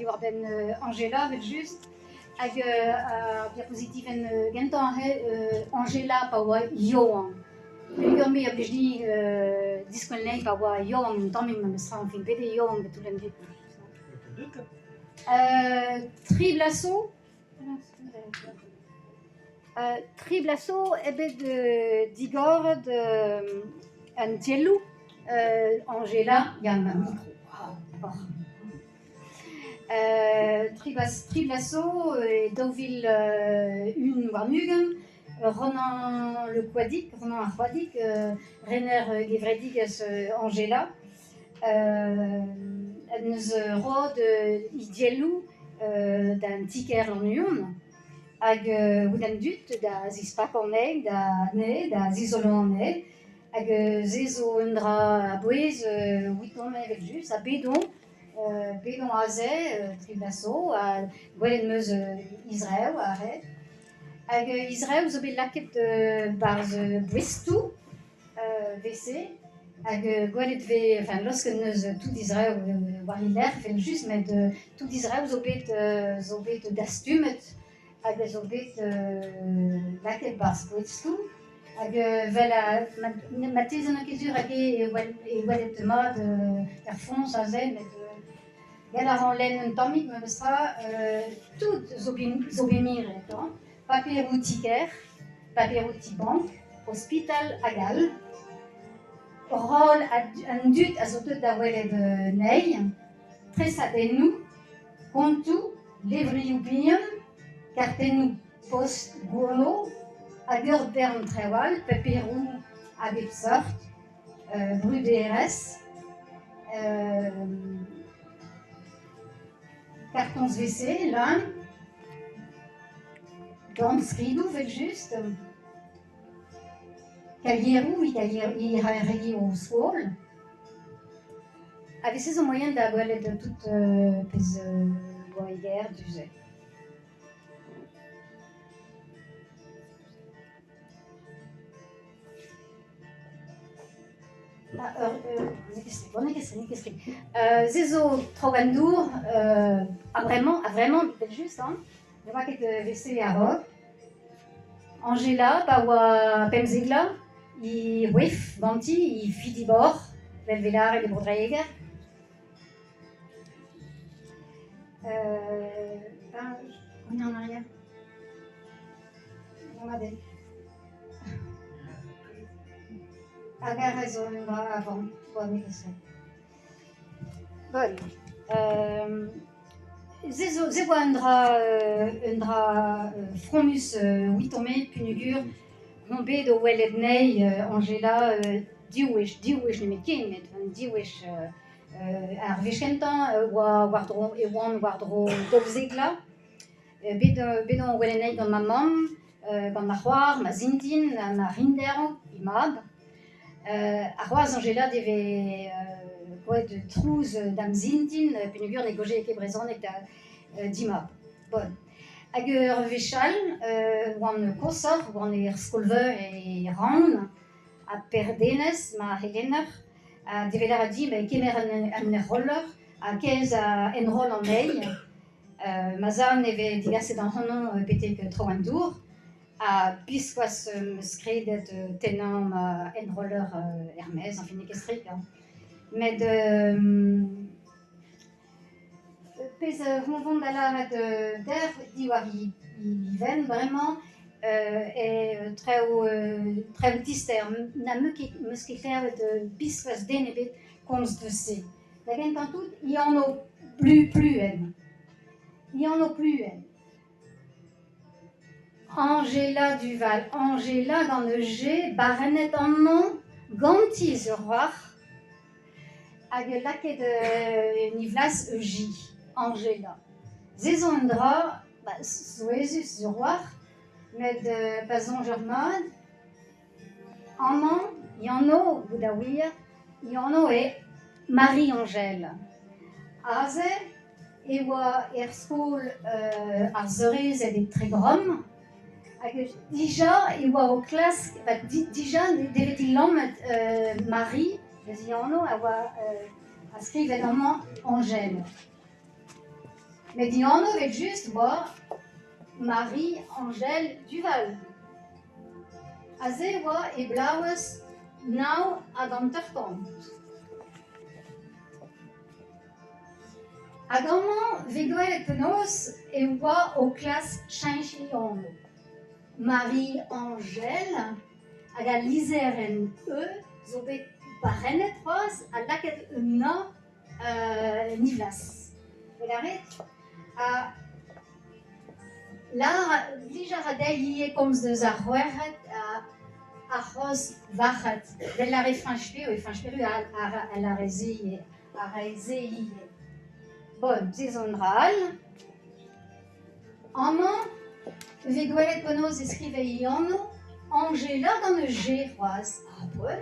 war ben Angela, vet just. Hag diapositiven gentan Angela pa oa Johan. Ur me a blij ni diskolnei pa oa Johan un tammig ma mestra an fin bede Johan bet tout dit. Triblasso. Triblasso ebet digor de an tiellou. Angela, il y a un micro. Triblasso et Deauville une war mugen, Ronan le Quadic, Ronan Arquadic, Renner Gevredigas Angela, neus rod idiellou d'un tiker en union, hag oudan dut da zispak an eil, da zizolo an eil, hag zezo un dra a bouez, ouiton avec just, a bedon, bedon aze, triblasso, a gwelet meus Israël, a red. Hag Israël zo bet laket barz bouestou, vese, hag gwelet ve, enfin, lorsque neus tout Israël war hiler, fel just, met tout Israël zo bet dastumet, hag zo bet laket barz bouestou, hag vel ma tezan an kezur hag welet mad fons a ze, met galar an len un tammig ma bestra tout zo bet miret. Papier tiker, papier bank, hospital a gal, rol an dut a zo teut da welet nei, tresadennou, kontou, levrioù bihan, kartennou post gourlo, hag ur bern trewal, paperou a bet sort, bru DRS, kartons WC, l'un, gant skridou vel just, kalierou, il a regi au skol, a vese zo moyen da gwelet tout pez boa eger duze. Bonne question. Zezo Trovandour a vraiment bel juste, hein. Il y a ket WC a rog. Angela, pa oa pemzegla, i wef, banti, i fidi bor, vel velar e brodreeger. On est en arrière. Regardez. Agar ez on va avant, bonne question. Bon. Zevo un dra fromus ouitome punugur, nombe do welet nei Angela diouech ne met ken, met diouech ar vechentan wardro e oan wardro dobzegla, bedon welet nei gant ma mam, gant ma c'hoar, ma zintin, ma rinder, imab. A c'hoaz Angela deve gwelet trouz dam zintin, penugur ne goje eke brezonek da dimab. Bon. Hag ur vechal, oan kosor, oan ur skolveur e ran, a perdenez, ma helener, a develer a di, kemer an roller, a kez a enrol an eil, ma zan eve digaset an honon petek Trovandour, a biskoaz skredet tenan ma enroller Hermès, an fin ekestrik. Med pez vont da la der diwar i ven vraiment treu tister na meus ket klevet biskoaz den ebet komz de se. Da gentan tout, i an o plus en. I an o plus en. Angela Duval, Angela gant e G, barenet an non, ganti ur war, hag laket ni vlas e J, Angela. Zezo un dra, zo ezus ur war, med pazon germad, an an, y'an o, gouda wir, y'an o e Marie-Angèle. Aze, e oa er skol ar zeurez ed tre grom, hag dija e oa o klas, dija devet il lammet Marie, ez y'an o a oa a skrivet an Angèle. Mais Diano veut juste voir Marie-Angèle Duval. Azewa et Blaues now à d'Anterkant. Agaman vegoel penos et wa au classe Chanchillon. Marie-Angèle, à la liseren zo bet barenet roz, à laquelle na nivlas. Vous l'arrêtez? Là, déjà radei comme de zarweret à roz vachet. De la refranchée, ou franchée à la résie, à résie. Bon, disons ral. Amant, vegoelet penos escriveiano, Angela dans le G roz. Ah bon?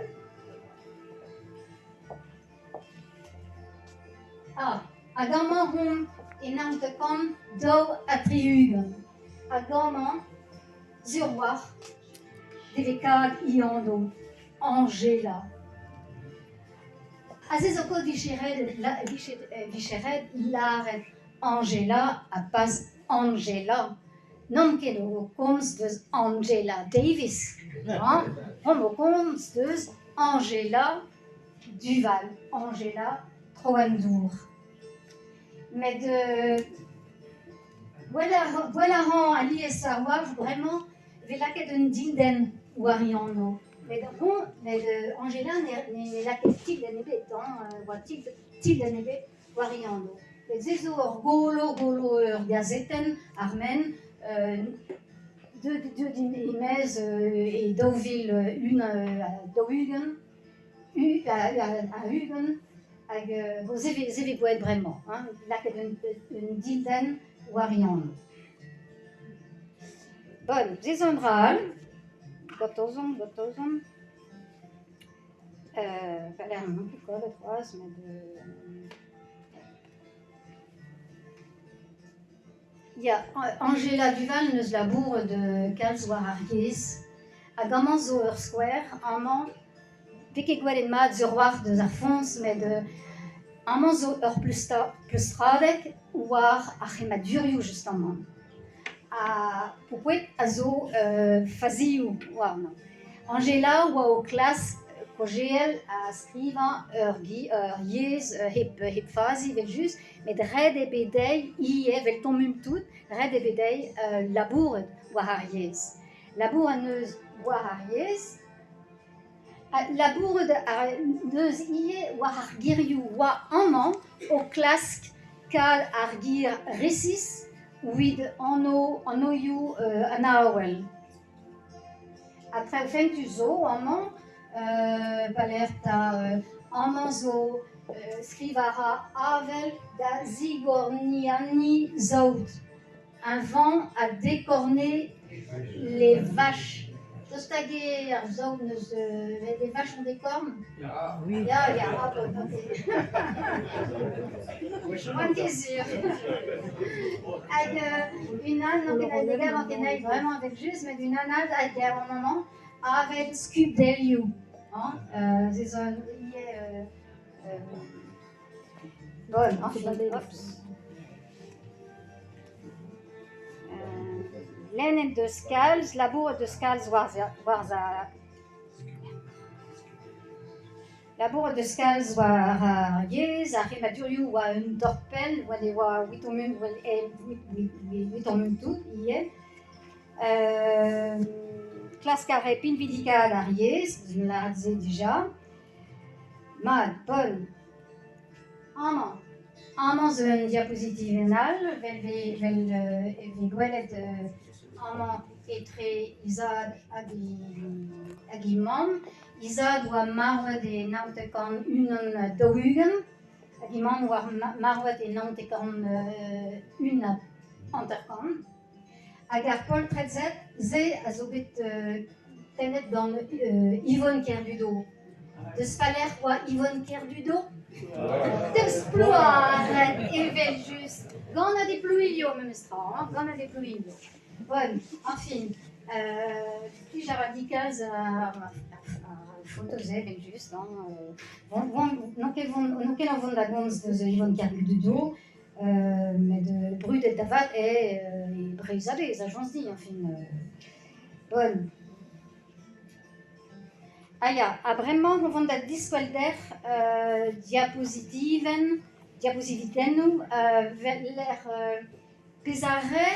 Ah, agaman hon enantekan do atriugen. Agaman zurwar devekad iando Angela. Azezoko vichered laret Angela a pas Angela. Non ket o komz deus Angela Davis. On komz deus Angela Duval. Angela Troendour. Mais de voilà Ali et Sarwar vraiment vela ket un dilden wariano. Mais de Angela n'est la ket tilden ebet wa tilden ebet wariano. Les zezo golo gazeten armen deux d'imez et Deauville une à Hugen à Hugen. Vous avez beau être vraiment, hein, là qu'il y a une dizaine ou rien. Bon, disons ral, gotozon. Fallait un peu quoi le 3, mais de. Il y a Angela Duval, nous labour de Karlsruhe à Gamanzoer Square, en man. Dès gwell mat zurwar de Alphonse, mais de amant zo plus stradek war a chemaduriou justement. A pourquoi a zo faziou war non. Angela wa au classe kogel a skriva yez hip fazi vel just, mais de red e bedei ie vel tomum tout, red e bedei labour war ar yez. Labour a neus war ar yez. Labour de ie war ar girioù wa amant au clask kal ar gir resis ouid anoiou an aouel. Après fin tu zo amant balerta amant zo skrivara avel da zigorniani zaout. Un vent a décorné les vaches. Tostaguer, les vaches ont des cornes. Oui. Ja, je vois que sûr. Une âne, donc elle a des gars qui vraiment avec juste, mais une âne avec un moment avec Scoop Deliu. C'est un bon, enfin, L'en de Scals, labour de Scals labour de Scals war yez, a chemaduriou wa un dorpel, wa de wa witomum tout, ie. Classe carré pin vidical ar yez, vous l'avez dit déjà. Mad, bon. Amant un diapositive enal, vel gwelet amant etre izad agimam. Izad wa marwad e naotekan unan dohugen. Agimam wa marwad e naotekan un anterkan. Agar Paul Tretzet, ze a zo bet tenet dans Yvonne Kerdudo. De spaler wa Yvonne Kerdudo. Deus ploaret evel just. Gant a deplouilio memestra, gant a deplouilio. Bon, enfin, plus radicals a photos evel just. Non ket an vont da gons de Yvonne Kerdudo, mais de rue de Davat et Brézalé, les agences dit, enfin, bonne. Ah ja, vraiment, on va dans disqualder diapositiven, pesare,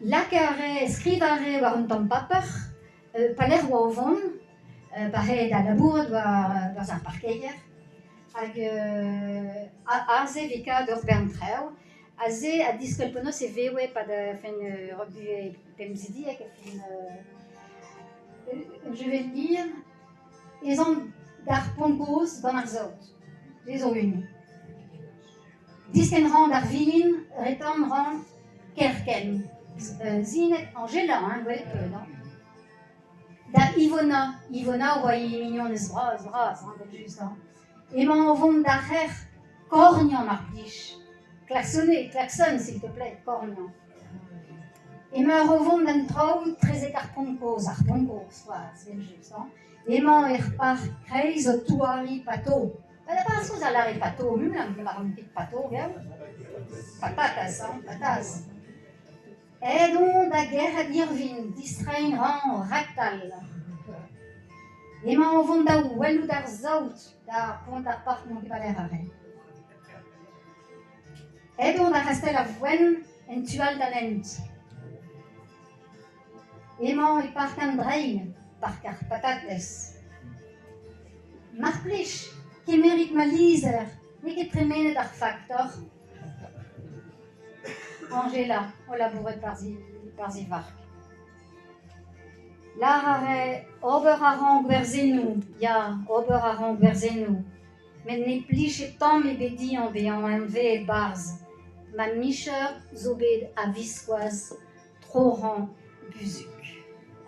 lacare, scrivare, war un tam paper, paler wovon, pareil da labour, doit un parquet, hag aze vika d'ur berntreu, aze a disqualpono se vewe pa da fin rebu pemzidi, je vais le lire. Ils ont dar ponkos dans leur zot. Les ont une. Disken rang dar vin, retan rang kerken. Zinet Angela, hein, vous voyez peu, non? Da Ivona, Ivona, vous voyez mignon les bras, hein, comme juste, hein. Et mon vont d'arrière, cornion marpiche. Klaxonne, s'il te plaît, cornion. Et me revont d'un trou très écarponkos, arponkos, voilà, c'est juste, hein. Et mon par kreis o tuari pato. Pas pas chose à l'arrêt pato, même la marmite pato, bien. Patatas, hein, patas. Et donc la guerre à Irvine, distrain rang ractal. Et mon vont da ouelou dar zout, da pont dar parc mon pas l'air arrêt. Et donc la restait la voine, en tual d'alent. Et mon par candrain. Par car patates. Marplich, qui mérite ma liser, mais qui prémène dar factor. Angela, au labouret par zivark. L'arare, oberarang verzenu, ja, oberarang verzenu. Mais ne plich et tant mes bédis en béant MV et barz. Ma micheur zobed à visquoise, trop rang, buzuc.